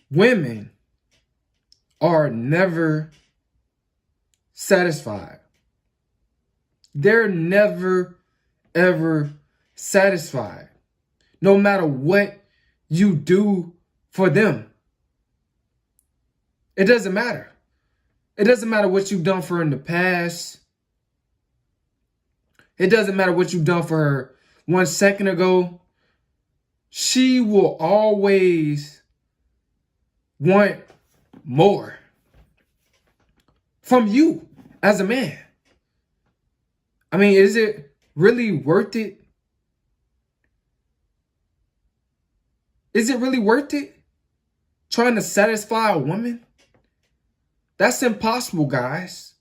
Women are never satisfied. They're never, ever satisfied. No matter what you do for them. It doesn't matter. It doesn't matter what you've done for her in the past. It doesn't matter what you've done for her 1 second ago. She will always want more from you as a man. I mean, is it really worth it? Is it really worth it? Trying to satisfy a woman? That's impossible, guys.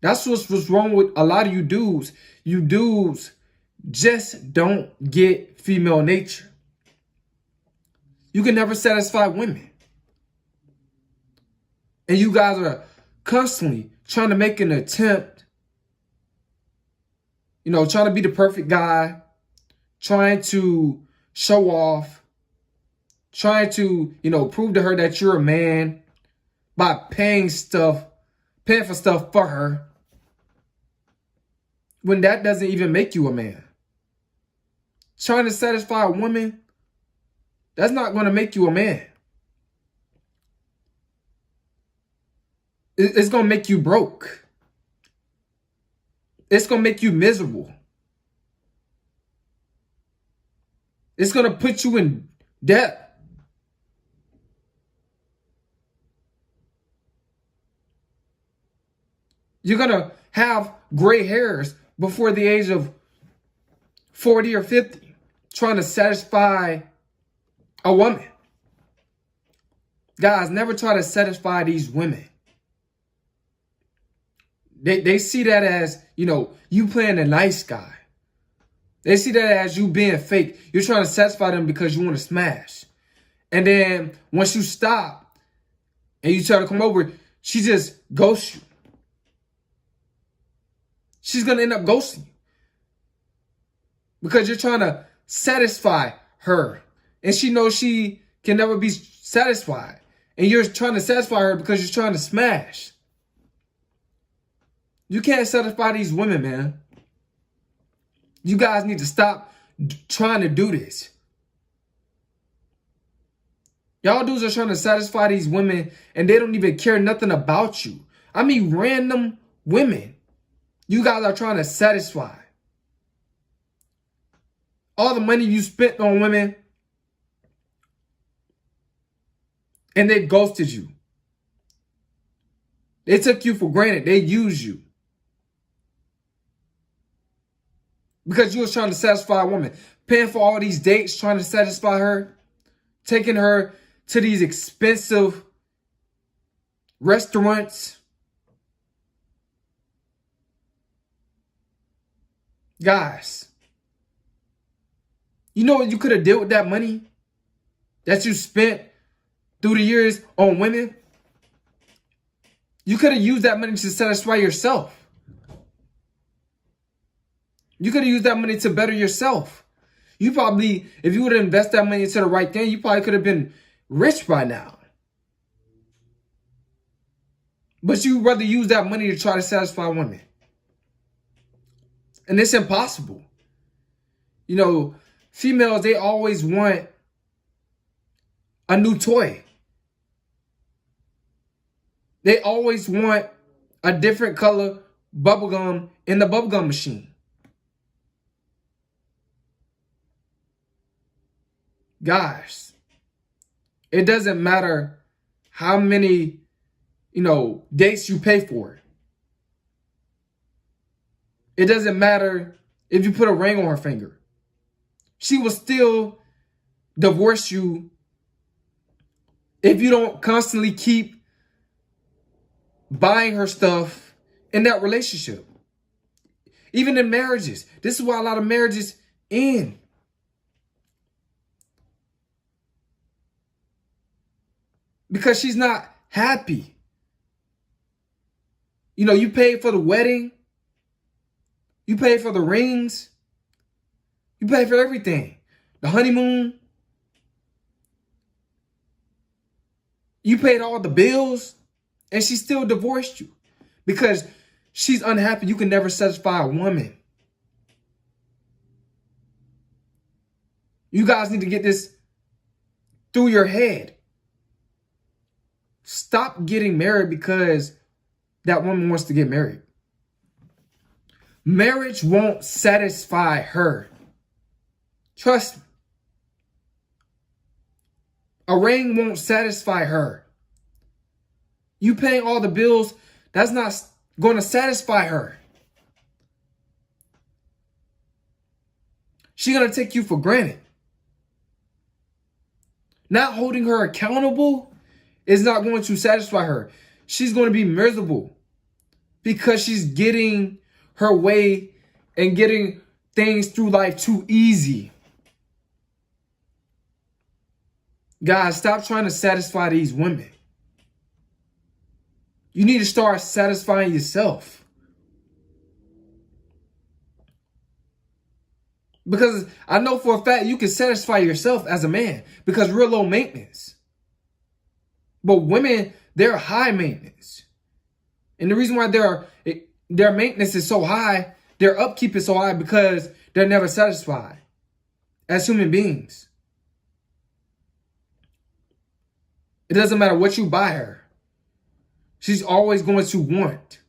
That's what's wrong with a lot of you dudes. You dudes just don't get female nature. You can never satisfy women. And you guys are constantly trying to make an attempt, trying to be the perfect guy, trying to show off, trying to, prove to her that you're a man by paying for stuff for her, when that doesn't even make you a man. Trying to satisfy a woman, that's not going to make you a man. It's going to make you broke. It's going to make you miserable. It's going to put you in debt. You're going to have gray hairs before the age of 40 or 50 trying to satisfy a woman. Guys, never try to satisfy these women. They see that as, you playing a nice guy. They see that as you being fake. You're trying to satisfy them because you want to smash. And then once you stop and you try to come over, she just ghosts you. She's going to end up ghosting you. Because you're trying to satisfy her. And she knows she can never be satisfied. And you're trying to satisfy her because you're trying to smash. You can't satisfy these women, man. You guys need to stop trying to do this. Y'all dudes are trying to satisfy these women and they don't even care nothing about you. I mean, random women. You guys are trying to satisfy. All the money you spent on women and they ghosted you. They took you for granted. They used you. Because you was trying to satisfy a woman. Paying for all these dates, trying to satisfy her. Taking her to these expensive restaurants. Guys, you know what you could have did with that money that you spent through the years on women? You could have used that money to satisfy yourself. You could have used that money to better yourself. You probably, if you would have invested that money into the right thing, you probably could have been rich by now. But you rather use that money to try to satisfy women. And it's impossible. Females, they always want a new toy. They always want a different color bubblegum in the bubblegum machine. Guys, it doesn't matter how many, dates you pay for. It doesn't matter if you put a ring on her finger. She will still divorce you if you don't constantly keep buying her stuff in that relationship. Even in marriages. This is why a lot of marriages end. Because she's not happy. You paid for the wedding. You paid for the rings. You paid for everything. The honeymoon. You paid all the bills and she still divorced you because she's unhappy. You can never satisfy a woman. You guys need to get this through your head. Stop getting married because that woman wants to get married. Marriage won't satisfy her. Trust me. A ring won't satisfy her. You paying all the bills, that's not going to satisfy her. She's going to take you for granted. Not holding her accountable is not going to satisfy her. She's going to be miserable because she's getting her way and getting things through life too easy. Guys, stop trying to satisfy these women. You need to start satisfying yourself. Because I know for a fact you can satisfy yourself as a man because we're low maintenance. But women, they're high maintenance. And the reason why their maintenance is so high, their upkeep is so high because they're never satisfied as human beings. It doesn't matter what you buy her. She's always going to want.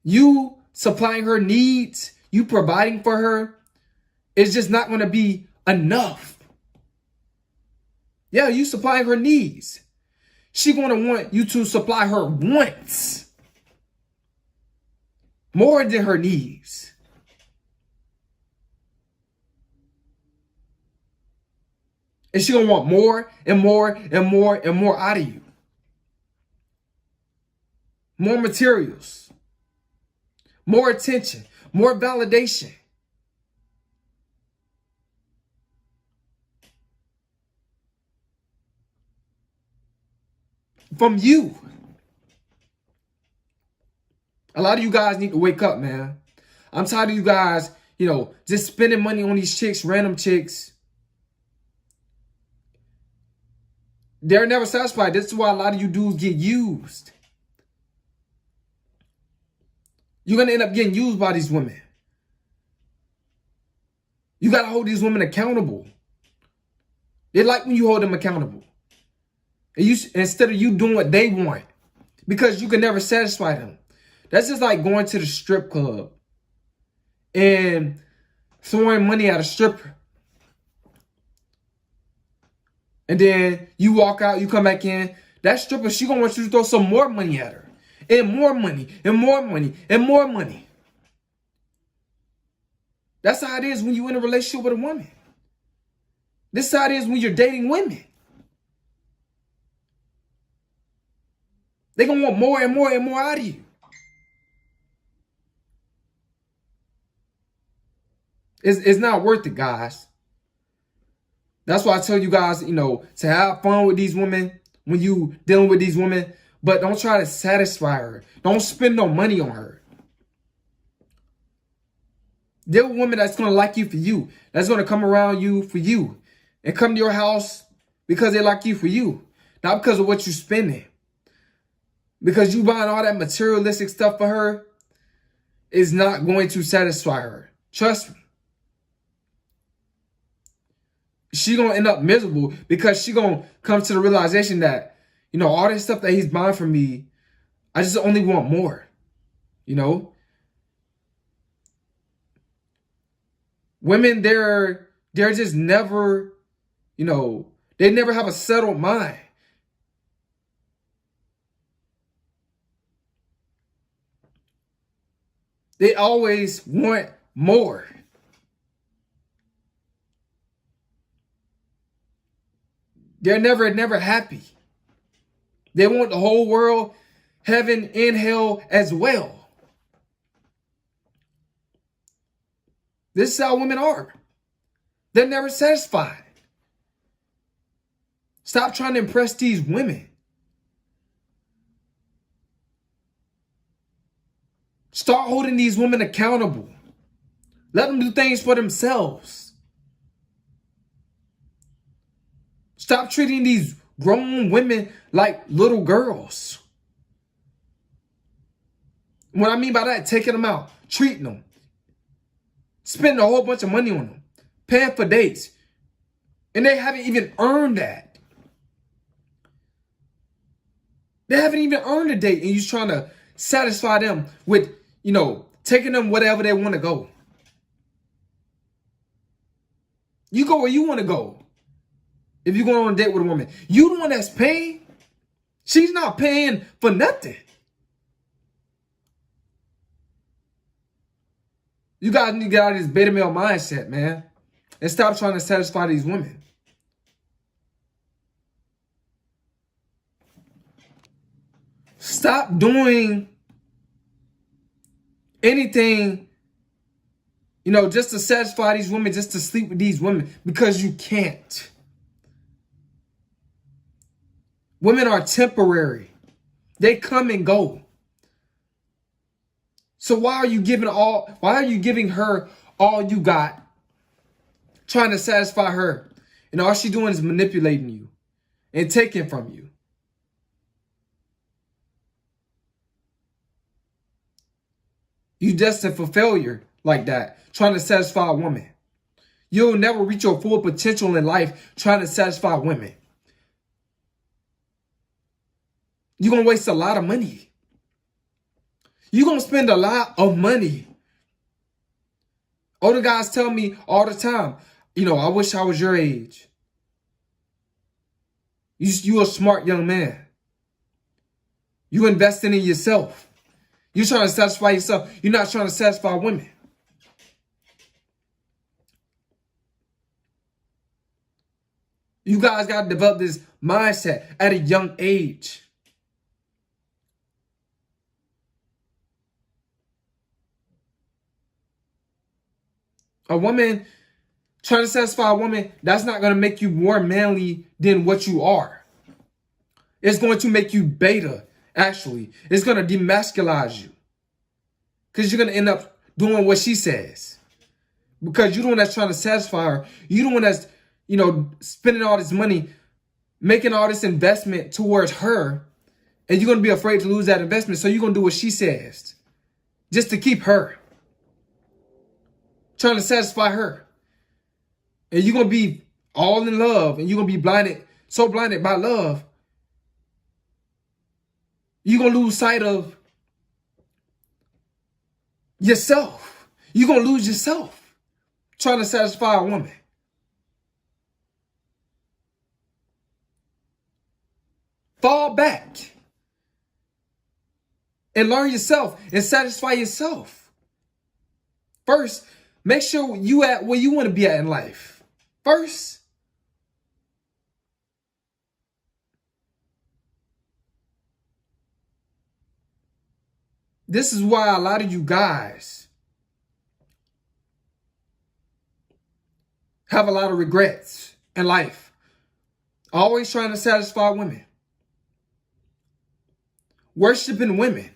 You supplying her needs, you providing for her, it's just not going to be enough. Yeah, you supplying her needs. She's going to want you to supply her wants more than her needs. And she's going to want more and more and more and more out of you. More materials. More attention. More validation. From you. A lot of you guys need to wake up, man. I'm tired of you guys, just spending money on these chicks, random chicks. They're never satisfied. This is why a lot of you dudes get used. You're going to end up getting used by these women. You got to hold these women accountable. They like when you hold them accountable. And instead of you doing what they want. Because you can never satisfy them. That's just like going to the strip club and throwing money at a stripper. And then you walk out, you come back in. That stripper, she going to want you to throw some more money at her. And more money, and more money, and more money. That's how it is when you're in a relationship with a woman. This is how it is when you're dating women. They're going to want more and more and more out of you. It's not worth it, guys. That's why I tell you guys, to have fun with these women when you dealing with these women, but don't try to satisfy her. Don't spend no money on her. Deal with women that's going to like you for you. That's going to come around you for you. And come to your house because they like you for you. Not because of what you're spending. Because you buying all that materialistic stuff for her is not going to satisfy her. Trust me. She's going to end up miserable because she's going to come to the realization that, all this stuff that he's buying for me, I just only want more, Women, they're just never, they never have a settled mind. They always want more. They're never happy. They want the whole world, heaven and hell as well. This is how women are. They're never satisfied. Stop trying to impress these women. Start holding these women accountable. Let them do things for themselves. Stop treating these grown women like little girls. What I mean by that, taking them out, treating them, spending a whole bunch of money on them, paying for dates. And they haven't even earned that. They haven't even earned a date, and you're trying to satisfy them with, taking them wherever they want to go. You go where you want to go. If you're going on a date with a woman, you the one that's paying. She's not paying for nothing. You guys need to get out of this beta male mindset, man. And stop trying to satisfy these women. Stop doing anything, just to satisfy these women, just to sleep with these women, because you can't. Women are temporary. They come and go. So why are you giving her all you got, trying to satisfy her? And all she's doing is manipulating you and taking from you. You destined for failure like that, trying to satisfy a woman. You'll never reach your full potential in life trying to satisfy women. You're going to waste a lot of money. You're going to spend a lot of money. Older guys tell me all the time, I wish I was your age. You a smart young man. You investing in yourself. You're trying to satisfy yourself. You're not trying to satisfy women. You guys got to develop this mindset at a young age. A woman, trying to satisfy a woman, that's not going to make you more manly than what you are. It's going to make you beta, actually. It's going to demasculize you. Because you're going to end up doing what she says. Because you're the one that's trying to satisfy her. You're the one that's, spending all this money, making all this investment towards her. And you're going to be afraid to lose that investment. So you're going to do what she says. Just to keep her. Trying to satisfy her. And you're going to be all in love. And you're going to be so blinded by love. You're going to lose sight of yourself. You're going to lose yourself trying to satisfy a woman. Fall back and learn yourself and satisfy yourself. First, make sure you at where you want to be at in life. First. This is why a lot of you guys have a lot of regrets in life. Always trying to satisfy women. Worshiping women.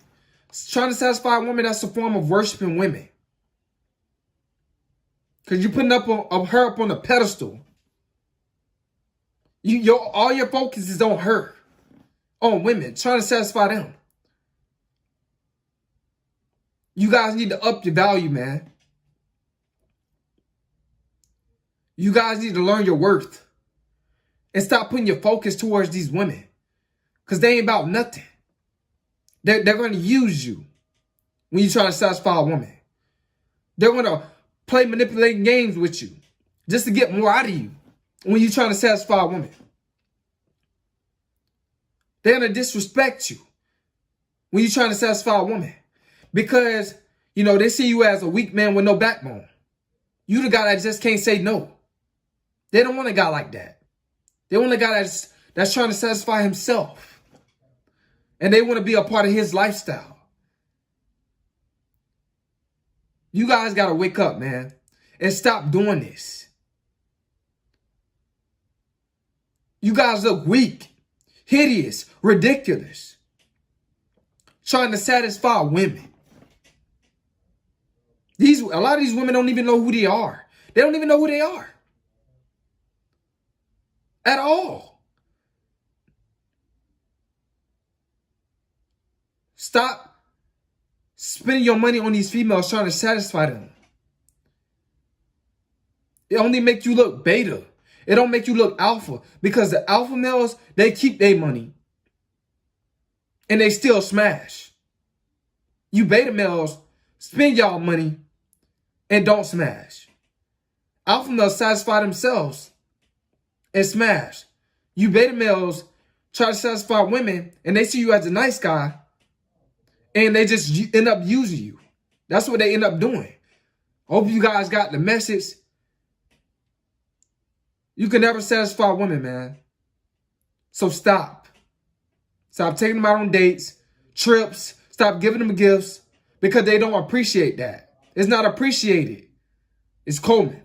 Trying to satisfy a woman, that's a form of worshiping women. Because you're putting her up on a pedestal. All your focus is on her. On women. Trying to satisfy them. You guys need to up your value, man. You guys need to learn your worth. And stop putting your focus towards these women. Because they ain't about nothing. They're going to use you when you're trying to satisfy a woman. They're going to play manipulating games with you just to get more out of you when you're trying to satisfy a woman. They're going to disrespect you when you're trying to satisfy a woman. Because, they see you as a weak man with no backbone. You the guy that just can't say no. They don't want a guy like that. They want a guy that's trying to satisfy himself. And they want to be a part of his lifestyle. You guys got to wake up, man. And stop doing this. You guys look weak, hideous, ridiculous. Trying to satisfy women. A lot of these women don't even know who they are. They don't even know who they are. At all. spending your money on these females trying to satisfy them. It only make you look beta. It don't make you look alpha. Because the alpha males, they keep their money. And they still smash. You beta males, spend y'all money and don't smash. Alpha males satisfy themselves and smash. You beta males try to satisfy women and they see you as a nice guy and they just end up using you. That's what they end up doing. Hope you guys got the message. You can never satisfy women, man. So stop. Stop taking them out on dates, trips. Stop giving them gifts because they don't appreciate that. It's not appreciated. It's Coleman.